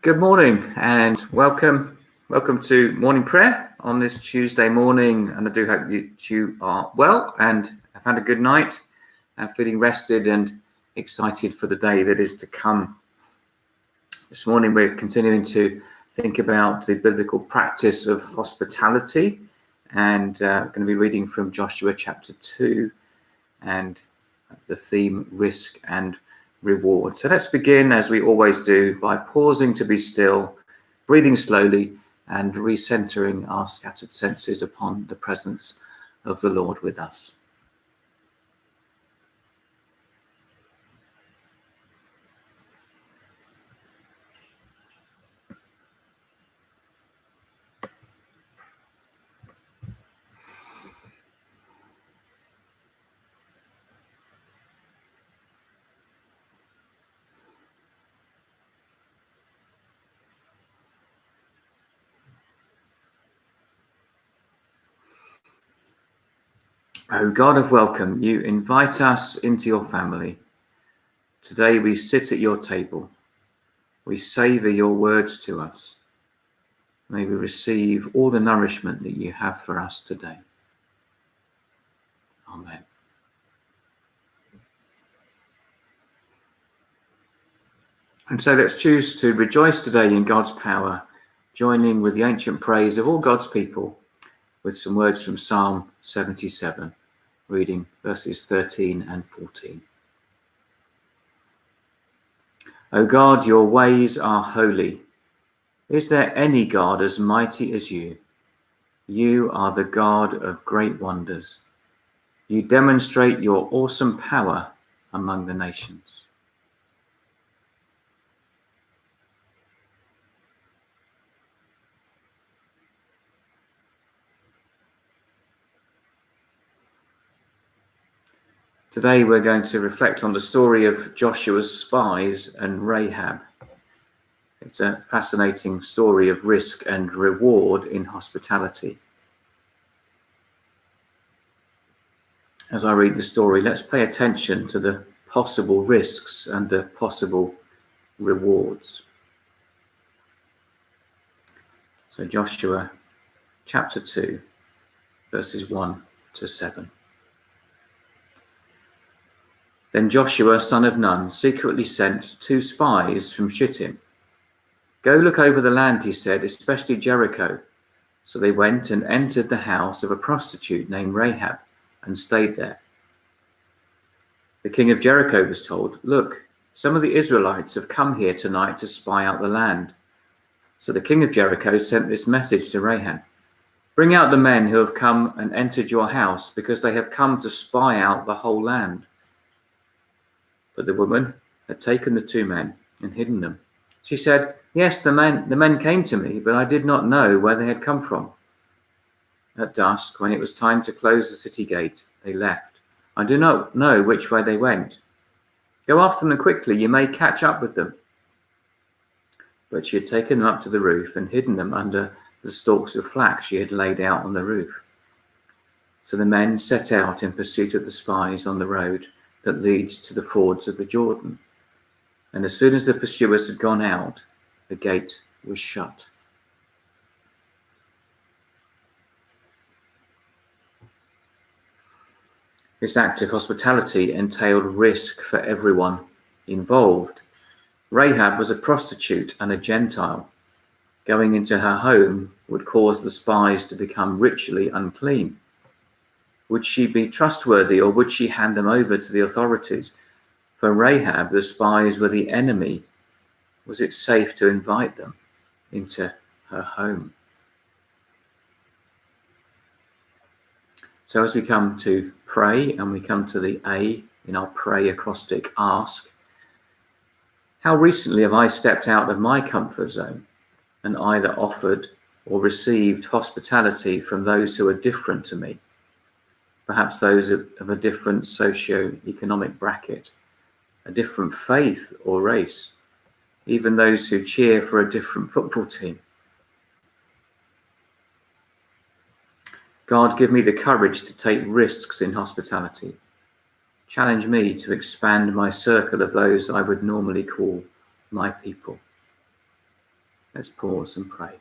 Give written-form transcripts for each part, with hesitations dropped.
Good morning and welcome. Welcome to morning prayer on this Tuesday morning. And I do hope you are well and have had a good night and feeling rested and excited for the day that is to come. This morning we're continuing to think about the biblical practice of hospitality, and I'm going to be reading from Joshua chapter 2 and the theme risk and reward. So let's begin, as we always do, by pausing to be still, breathing slowly, and recentering our scattered senses upon the presence of the Lord with us. O God of welcome, you invite us into your family. Today we sit at your table. We savour your words to us. May we receive all the nourishment that you have for us today. Amen. And so let's choose to rejoice today in God's power, joining with the ancient praise of all God's people with some words from Psalm 77, reading verses 13 and 14. O God, your ways are holy. Is there any God as mighty as you? You are the God of great wonders. You demonstrate your awesome power among the nations. Today we're going to reflect on the story of Joshua's spies and Rahab. It's a fascinating story of risk and reward in hospitality. As I read the story, let's pay attention to the possible risks and the possible rewards. So Joshua chapter 2, verses 1 to 7. Then Joshua, son of Nun, secretly sent 2 spies from Shittim. Go look over the land, he said, especially Jericho. So they went and entered the house of a prostitute named Rahab and stayed there. The king of Jericho was told, look, some of the Israelites have come here tonight to spy out the land. So the king of Jericho sent this message to Rahab. Bring out the men who have come and entered your house, because they have come to spy out the whole land. But the woman had taken the 2 men and hidden them. She said, yes, the men came to me, but I did not know where they had come from. At dusk, when it was time to close the city gate, they left. I do not know which way they went. Go after them quickly, you may catch up with them. But she had taken them up to the roof and hidden them under the stalks of flax she had laid out on the roof. So the men set out in pursuit of the spies on the road that leads to the fords of the Jordan. And as soon as the pursuers had gone out, the gate was shut. This act of hospitality entailed risk for everyone involved. Rahab was a prostitute and a Gentile. Going into her home would cause the spies to become ritually unclean. Would she be trustworthy, or would she hand them over to the authorities? For Rahab, the spies were the enemy. Was it safe to invite them into her home? So as we come to pray, and we come to the A in our pray acrostic, ask, how recently have I stepped out of my comfort zone and either offered or received hospitality from those who are different to me? Perhaps those of a different socio-economic bracket, a different faith or race, even those who cheer for a different football team. God, give me the courage to take risks in hospitality. Challenge me to expand my circle of those I would normally call my people. Let's pause and pray.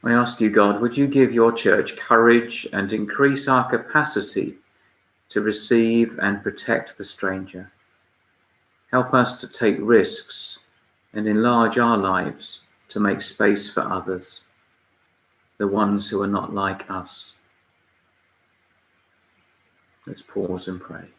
I ask you, God, would you give your church courage and increase our capacity to receive and protect the stranger? Help us to take risks and enlarge our lives to make space for others, the ones who are not like us. Let's pause and pray.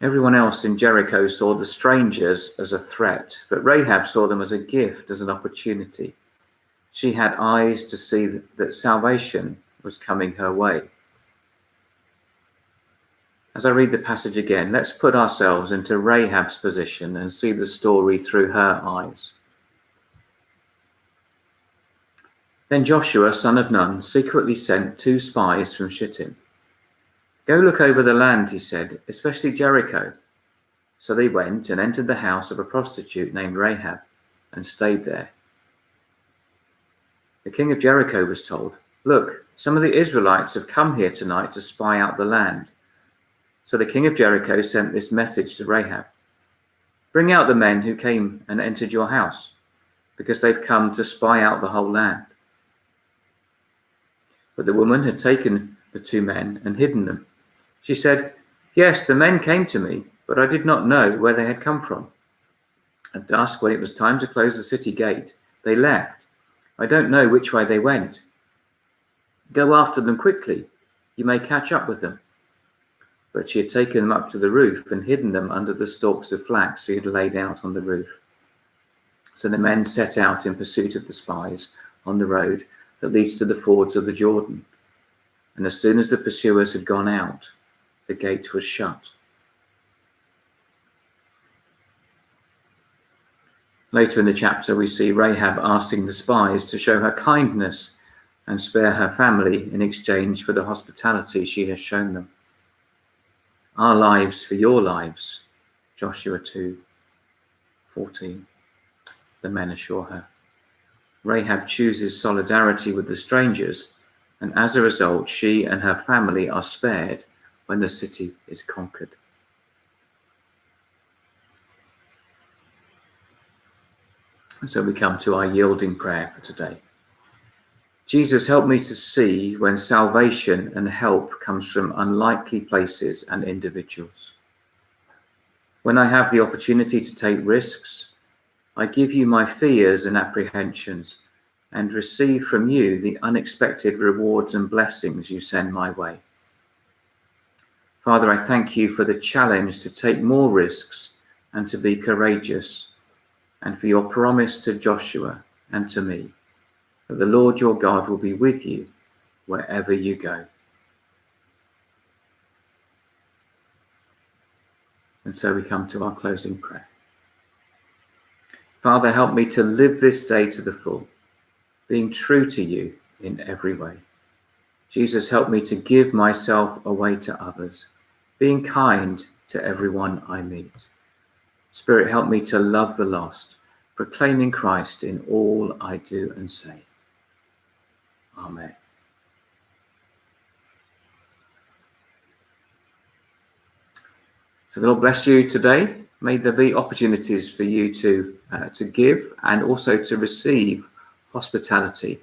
Everyone else in Jericho saw the strangers as a threat, but Rahab saw them as a gift, as an opportunity. She had eyes to see that salvation was coming her way. As I read the passage again, let's put ourselves into Rahab's position and see the story through her eyes. Then Joshua, son of Nun, secretly sent 2 spies from Shittim. Go look over the land, he said, especially Jericho. So they went and entered the house of a prostitute named Rahab and stayed there. The king of Jericho was told, "Look, some of the Israelites have come here tonight to spy out the land." So the king of Jericho sent this message to Rahab: "Bring out the men who came and entered your house, because they've come to spy out the whole land." But the woman had taken the 2 men and hidden them. She said, "Yes, the men came to me, but I did not know where they had come from. At dusk, when it was time to close the city gate, they left. I don't know which way they went. Go after them quickly. You may catch up with them." But she had taken them up to the roof and hidden them under the stalks of flax she had laid out on the roof. So the men set out in pursuit of the spies on the road that leads to the fords of the Jordan. And as soon as the pursuers had gone out, the gate was shut. Later in the chapter, we see Rahab asking the spies to show her kindness and spare her family in exchange for the hospitality she has shown them. Our lives for your lives, Joshua 2:14. The men assure her. Rahab chooses solidarity with the strangers, and as a result, she and her family are spared when the city is conquered. And so we come to our yielding prayer for today. Jesus, help me to see when salvation and help comes from unlikely places and individuals. When I have the opportunity to take risks, I give you my fears and apprehensions and receive from you the unexpected rewards and blessings you send my way. Father, I thank you for the challenge to take more risks and to be courageous, and for your promise to Joshua and to me that the Lord your God will be with you wherever you go. And so we come to our closing prayer. Father, help me to live this day to the full, being true to you in every way. Jesus, help me to give myself away to others, being kind to everyone I meet. Spirit, help me to love the lost, proclaiming Christ in all I do and say. Amen. So the Lord bless you today. May there be opportunities for you to give and also to receive hospitality,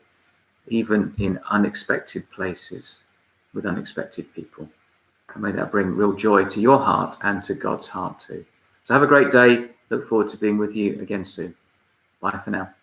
even in unexpected places with unexpected people. And may that bring real joy to your heart and to God's heart too. So have a great day. Look forward to being with you again soon. Bye for now.